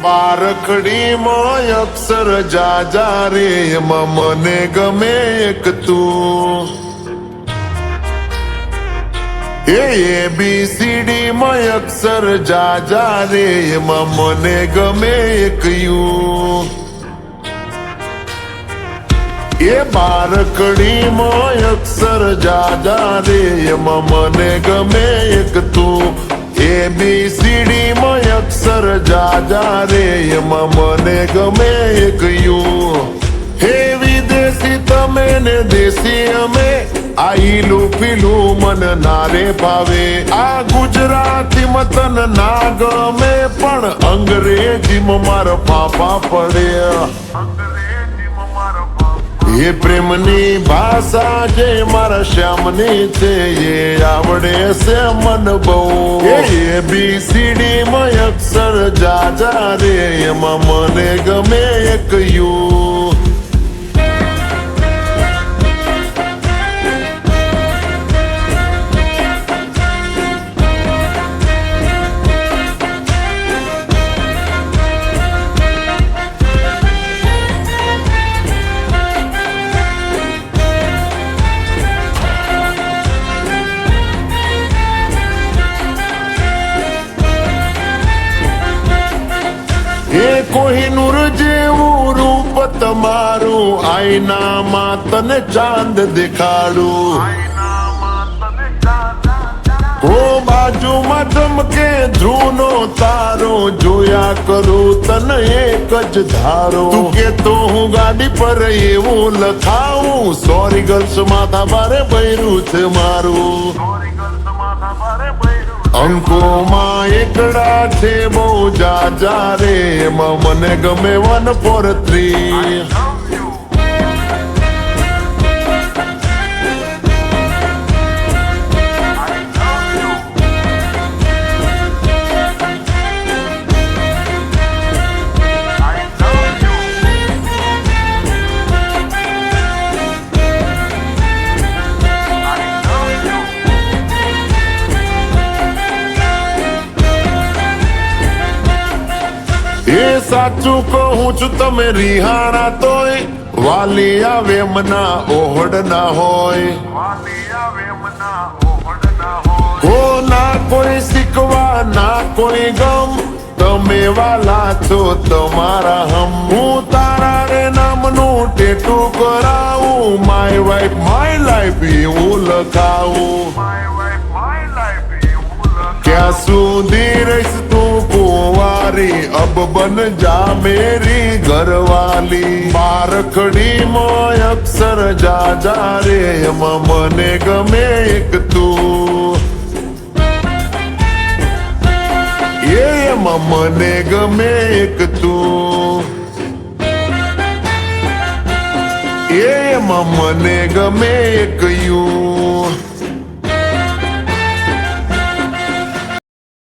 બારખડીમાં અક્ષર જાજા રે એમાં મને ગમે એક તું ABCD માં અક્ષર જાજા રે એમાં મને ગમે એક યુ બારખડીમાં અક્ષર જાજા રે એમાં મને ગમે એક તું ABCD માં અક્ષર જાજા રે એમાં મને ગમે એક યુ હે વિદેશી તમે ને દેશી અમે આ ઈલું પીલું મન નારે ભાવે આ ગુજરાતી મતન ના ગમે પણ અંગ્રેજીમાં મારા ફાફા પડે એ પ્રેમની ભાષા જે મારા શ્યામની છે એ આવડે છે મન બહુ ABCD માં અક્ષર જાજા રે એમાં મને ગમે એક યુ કોહિનૂર જેવું રૂપ તમારું આઈનામાં તને ચાંદ દેખાડું હો બાજુમાં ચમકે ધ્રુવનો તારો જોયા કરું તને એક જ ધારો તું કે તો હું ગાડી પર એવું લખાવું સોરી ગર્લ્સ માથા ભારે બૈરું છે મારું અંકોમાં એકડા છે બહુ જાજા રે એમાં મને ગમે 143 સાચું કહું છું તમે રિહાણા તોય વાલી આવે મના ઓહડ ના હોય હો ના કોઈ શીખવા ના કોઈ ગમ તમે વાલા છો તમારા હમ હું તારા રે નામનું ટેટુ કરાવું માય વાઇફ માય લાઈફ એવું લખાવું ક્યાં સુધી રહીશ તું કુંવારી અબ બન જા મેરી ઘરવાલી બારખડીમાં અક્ષર જાજા રે એમાં મને ગમે એક તું એમાં મને ગમે એક તું એમાં મને ગમે એક યુ